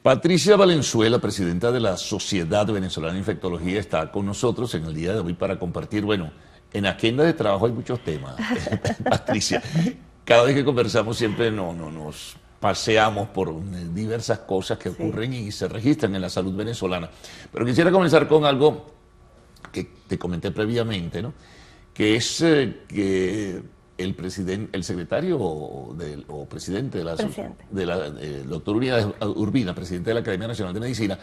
Patricia Valenzuela, presidenta de la Sociedad Venezolana de Infectología, está con nosotros en el día de hoy para compartir, bueno, en agenda de trabajo hay muchos temas, Patricia. Cada vez que conversamos siempre nos paseamos por diversas cosas que ocurren y se registran en la salud venezolana. Pero quisiera comenzar con algo que te comenté previamente, ¿no? Que es que el secretario o presidente del doctor Urbina, presidente de la Academia Nacional de Medicina,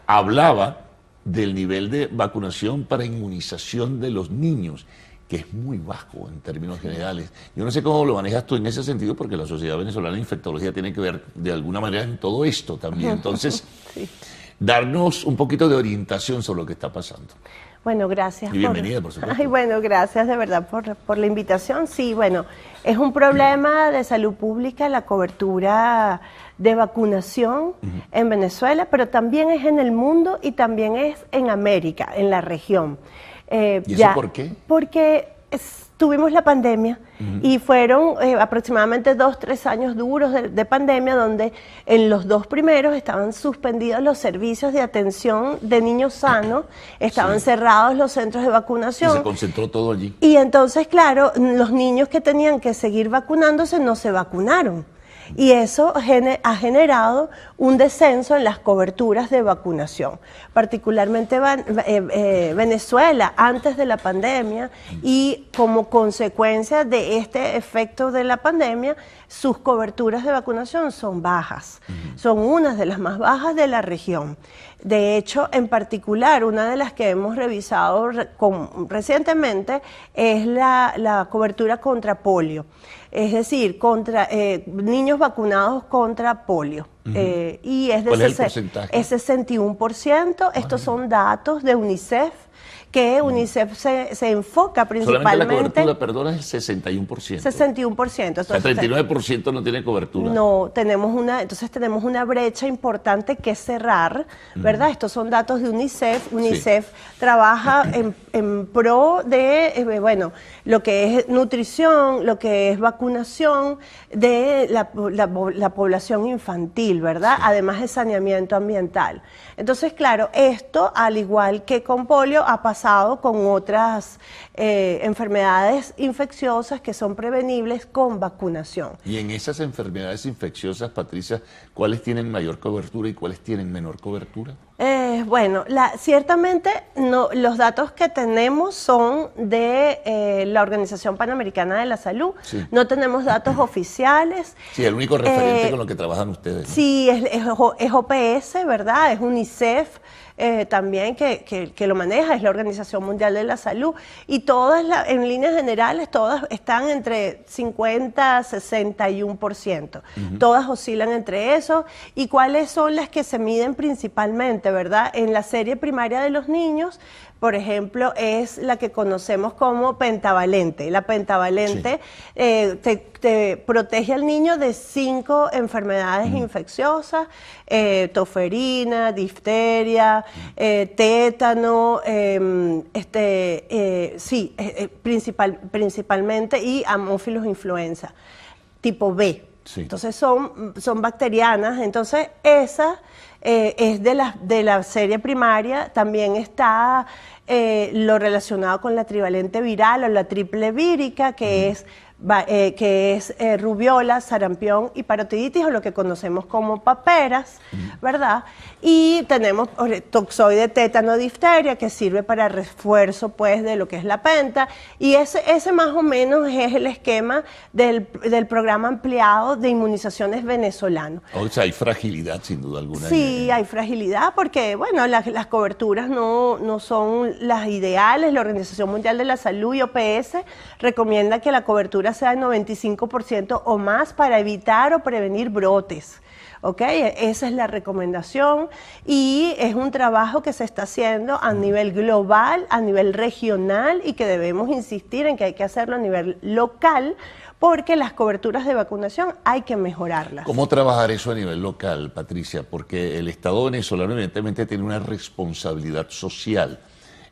hablaba del nivel de vacunación para inmunización de los niños, que es muy bajo en términos generales. Yo no sé cómo lo manejas tú en ese sentido, porque la Sociedad Venezolana de Infectología tiene que ver de alguna manera en todo esto también. Entonces, sí, darnos un poquito de orientación sobre lo que está pasando. Bueno, gracias. Y bienvenida, por supuesto. Ay, bueno, gracias de verdad por la invitación. Sí, bueno, es un problema de salud pública la cobertura de vacunación en Venezuela, pero también es en el mundo y también es en América, en la región. ¿Y eso por qué? Porque tuvimos la pandemia y fueron aproximadamente 2-3 años duros de pandemia, donde en los 2 primeros estaban suspendidos los servicios de atención de niños sanos, estaban cerrados los centros de vacunación. Y se concentró todo allí. Y entonces, claro, los niños que tenían que seguir vacunándose no se vacunaron. Y eso ha generado un descenso en las coberturas de vacunación, particularmente Venezuela antes de la pandemia, y como consecuencia de este efecto de la pandemia, sus coberturas de vacunación son bajas, son unas de las más bajas de la región. De hecho, en particular, una de las que hemos revisado recientemente es la cobertura contra polio. Es decir, contra niños vacunados contra polio. Y es de ¿Cuál es el porcentaje? Es 61%. Estos son datos de UNICEF, que UNICEF se enfoca principalmente... Solamente la cobertura, perdona, es el 61%. 61%. Entonces, o sea, 39% no tiene cobertura. No, entonces tenemos una brecha importante que cerrar, ¿verdad? Estos son datos de UNICEF. UNICEF trabaja en pro de, bueno, lo que es nutrición, lo que es vacunación de la población infantil, ¿verdad? Además de saneamiento ambiental. Entonces, claro, esto, al igual que con polio, ha pasado con otras enfermedades infecciosas que son prevenibles con vacunación. Y en esas enfermedades infecciosas, Patricia, ¿cuáles tienen mayor cobertura y cuáles tienen menor cobertura? Bueno, ciertamente los datos que tenemos son de la Organización Panamericana de la Salud. Sí. No tenemos datos oficiales. Sí, el único referente con lo que trabajan ustedes, ¿no? Sí, es OPS, ¿verdad? Es UNICEF. También que lo maneja, es la Organización Mundial de la Salud, y todas, en líneas generales, todas están entre 50 y 61%. Todas oscilan entre eso. ¿Y cuáles son las que se miden principalmente, verdad? En la serie primaria de los niños, por ejemplo, es la que conocemos como pentavalente. La pentavalente te protege al niño de 5 enfermedades infecciosas: toferina, difteria, tétano, principalmente, y Haemophilus influenza tipo B. Sí. Entonces son bacterianas. Entonces esa es de la serie primaria. También está lo relacionado con la trivalente viral o la triple vírica, que es rubiola, sarampión y parotiditis, o lo que conocemos como paperas, ¿verdad? Y tenemos toxoide, tétano, difteria, que sirve para refuerzo, pues, de lo que es la penta. Y ese más o menos es el esquema del programa ampliado de inmunizaciones venezolano. O sea, hay fragilidad, sin duda alguna. Sí, hay fragilidad porque, bueno, las coberturas no son las ideales. La Organización Mundial de la Salud y OPS recomienda que la cobertura sea de 95% o más para evitar o prevenir brotes. ¿Ok? Esa es la recomendación, y es un trabajo que se está haciendo a nivel global, a nivel regional, y que debemos insistir en que hay que hacerlo a nivel local, porque las coberturas de vacunación hay que mejorarlas. ¿Cómo trabajar eso a nivel local, Patricia? Porque el Estado venezolano evidentemente tiene una responsabilidad social.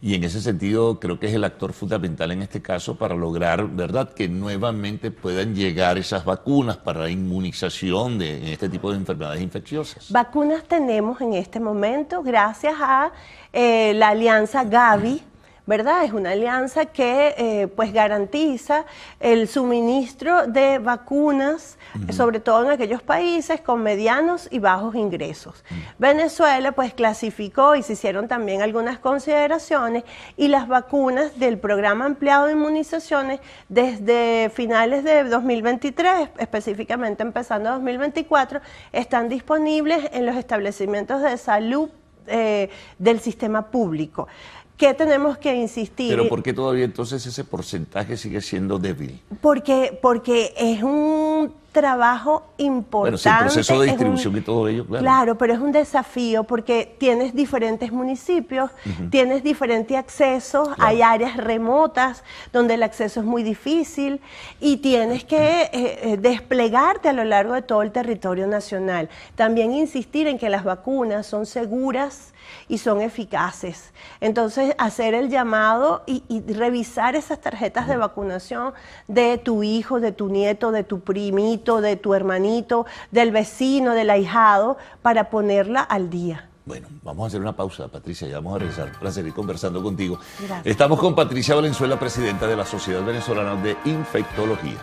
Y en ese sentido creo que es el actor fundamental en este caso para lograr, ¿verdad?, que nuevamente puedan llegar esas vacunas para la inmunización de este tipo de enfermedades infecciosas. Vacunas tenemos en este momento gracias a la alianza Gavi, ¿verdad? Es una alianza que pues garantiza el suministro de vacunas, sobre todo en aquellos países con medianos y bajos ingresos. Venezuela pues clasificó y se hicieron también algunas consideraciones, y las vacunas del programa ampliado de inmunizaciones desde finales de 2023, específicamente empezando 2024, están disponibles en los establecimientos de salud del sistema público. ¿Qué tenemos que insistir? Pero ¿por qué todavía entonces ese porcentaje sigue siendo débil? Porque es un trabajo importante. Bueno, sí, el proceso de distribución y todo ello, claro. Claro, pero es un desafío porque tienes diferentes municipios, tienes diferente acceso, claro. Hay áreas remotas donde el acceso es muy difícil y tienes que desplegarte a lo largo de todo el territorio nacional. También insistir en que las vacunas son seguras y son eficaces. Entonces, hacer el llamado y revisar esas tarjetas de vacunación de tu hijo, de tu nieto, de tu primito, de tu hermanito, del vecino, del ahijado, para ponerla al día. Bueno, vamos a hacer una pausa, Patricia, y vamos a regresar para seguir conversando contigo. Gracias. Estamos con Patricia Valenzuela, presidenta de la Sociedad Venezolana de Infectología.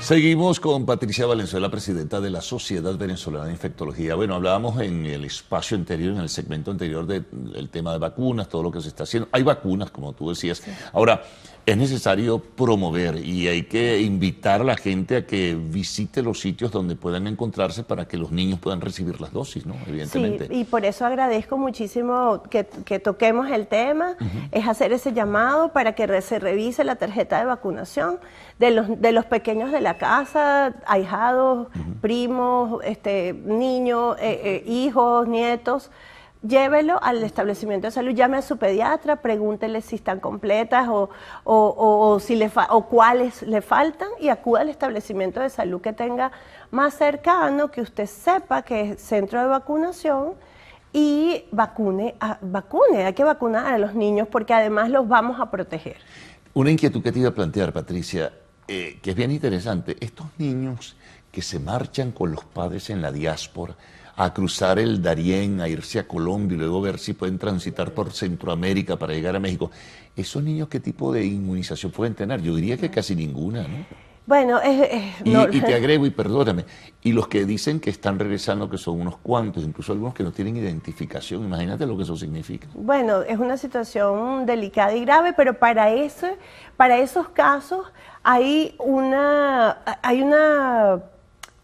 Seguimos con Patricia Valenzuela, presidenta de la Sociedad Venezolana de Infectología. Bueno, hablábamos en el espacio anterior, en el segmento anterior del tema de vacunas, todo lo que se está haciendo. Hay vacunas, como tú decías. Sí. Ahora, es necesario promover y hay que invitar a la gente a que visite los sitios donde puedan encontrarse para que los niños puedan recibir las dosis, ¿no? Evidentemente. Sí, y por eso agradezco muchísimo que toquemos el tema, es hacer ese llamado para que se revise la tarjeta de vacunación de los pequeños de la casa, ahijados, primos, niños, hijos, nietos. Llévelo al establecimiento de salud, llame a su pediatra, pregúntele si están completas o cuáles le faltan, y acuda al establecimiento de salud que tenga más cercano, que usted sepa que es centro de vacunación, y vacune, hay que vacunar a los niños porque además los vamos a proteger. Una inquietud que te iba a plantear, Patricia, que es bien interesante, estos niños que se marchan con los padres en la diáspora, a cruzar el Darién, a irse a Colombia y luego ver si pueden transitar por Centroamérica para llegar a México. ¿Esos niños qué tipo de inmunización pueden tener? Yo diría que casi ninguna, ¿no? Bueno, y te agrego, y perdóname, y los que dicen que están regresando, que son unos cuantos, incluso algunos que no tienen identificación, imagínate lo que eso significa. Bueno, es una situación delicada y grave, pero para esos casos hay una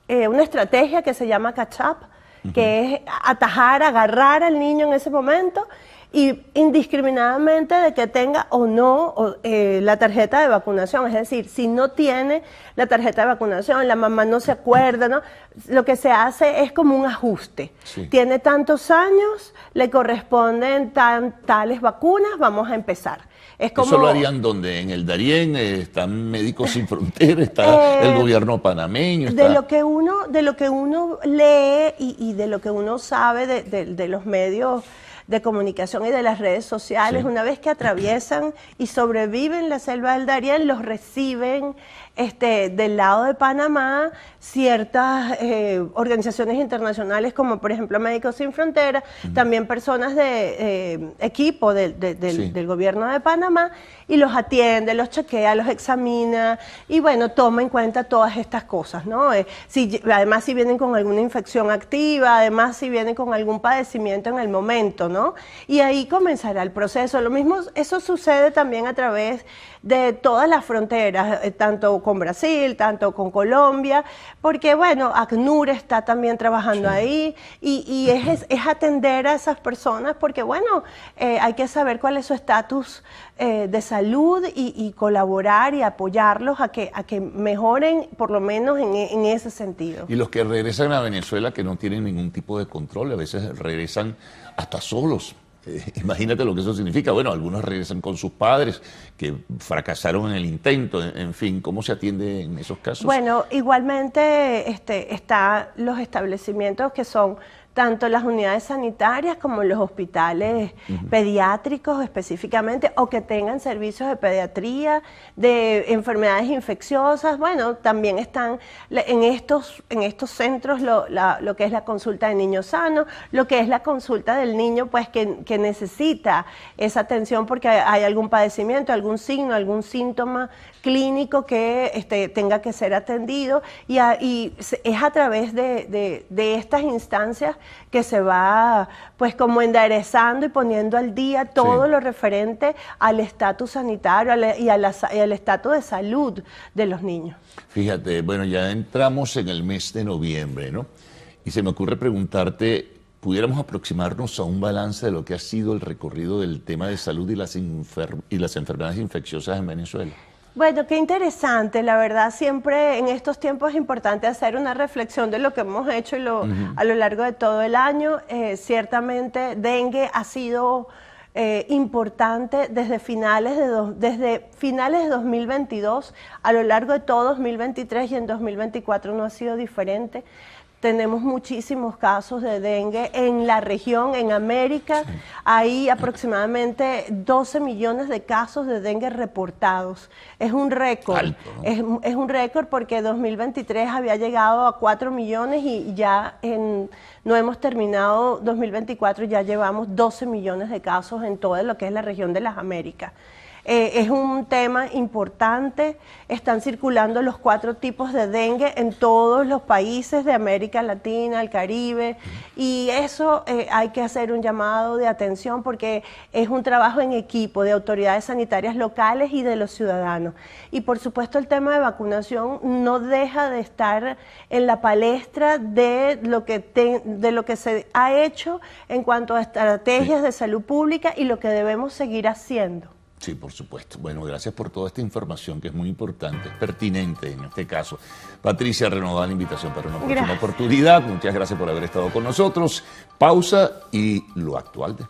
estrategia que se llama catch-up, que es atajar, agarrar al niño en ese momento y indiscriminadamente de que tenga o no la tarjeta de vacunación. Es decir, si no tiene la tarjeta de vacunación, la mamá no se acuerda, ¿no? Lo que se hace es como un ajuste. Sí. Tiene tantos años, le corresponden tales vacunas, vamos a empar. Es como, ¿eso lo harían donde? ¿En el Darién? ¿Están Médicos Sin Fronteras? ¿Está el gobierno panameño? ¿Está? De lo que uno lee y de lo que uno sabe de los medios de comunicación y de las redes sociales, sí. Una vez que atraviesan y sobreviven la selva del Darién, los reciben del lado de Panamá ciertas organizaciones internacionales como por ejemplo Médicos Sin Fronteras, también personas de equipo del gobierno de Panamá, y los atiende, los chequea, los examina y bueno, toma en cuenta todas estas cosas, ¿no? Además si vienen con alguna infección activa, además si vienen con algún padecimiento en el momento, ¿no? Y ahí comenzará el proceso. Lo mismo, eso sucede también a través de todas las fronteras, tanto con Brasil, tanto con Colombia, porque bueno, ACNUR está también trabajando ahí y es atender a esas personas porque bueno, hay que saber cuál es su estatus de salud y colaborar y apoyarlos a que mejoren por lo menos en ese sentido. Y los que regresan a Venezuela que no tienen ningún tipo de control, a veces regresan hasta solos, Imagínate lo que eso significa. Bueno, algunos regresan con sus padres que fracasaron en el intento, en fin, ¿cómo se atiende en esos casos? Bueno, igualmente están los establecimientos que son tanto las unidades sanitarias como los hospitales pediátricos específicamente, o que tengan servicios de pediatría, de enfermedades infecciosas. Bueno, también están en estos centros lo que es la consulta de niño sano, lo que es la consulta del niño pues que necesita esa atención porque hay algún padecimiento, algún signo, algún síntoma clínico que tenga que ser atendido, y es a través de estas instancias que se va pues como enderezando y poniendo al día todo lo referente al estatus sanitario y al estatus de salud de los niños. Fíjate, bueno, ya entramos en el mes de noviembre, ¿no? Y se me ocurre preguntarte, ¿pudiéramos aproximarnos a un balance de lo que ha sido el recorrido del tema de salud y las enfermedades infecciosas en Venezuela? Bueno, qué interesante. La verdad, siempre en estos tiempos es importante hacer una reflexión de lo que hemos hecho a lo largo de todo el año. Ciertamente, dengue ha sido importante desde finales de 2022, a lo largo de todo 2023, y en 2024 no ha sido diferente. Tenemos muchísimos casos de dengue en la región, en América. Sí. Hay aproximadamente 12 millones de casos de dengue reportados. Es un récord. Alto, ¿no? Es un récord porque 2023 había llegado a 4 millones y ya no hemos terminado 2024, ya llevamos 12 millones de casos en todo lo que es la región de las Américas. Es un tema importante. Están circulando los 4 tipos de dengue en todos los países de América Latina, el Caribe, y eso hay que hacer un llamado de atención porque es un trabajo en equipo de autoridades sanitarias locales y de los ciudadanos. Y por supuesto el tema de vacunación no deja de estar en la palestra de lo que se ha hecho en cuanto a estrategias de salud pública y lo que debemos seguir haciendo. Sí, por supuesto. Bueno, gracias por toda esta información que es muy importante, es pertinente en este caso. Patricia, renovada la invitación para una próxima oportunidad. Muchas gracias por haber estado con nosotros. Pausa y lo actual de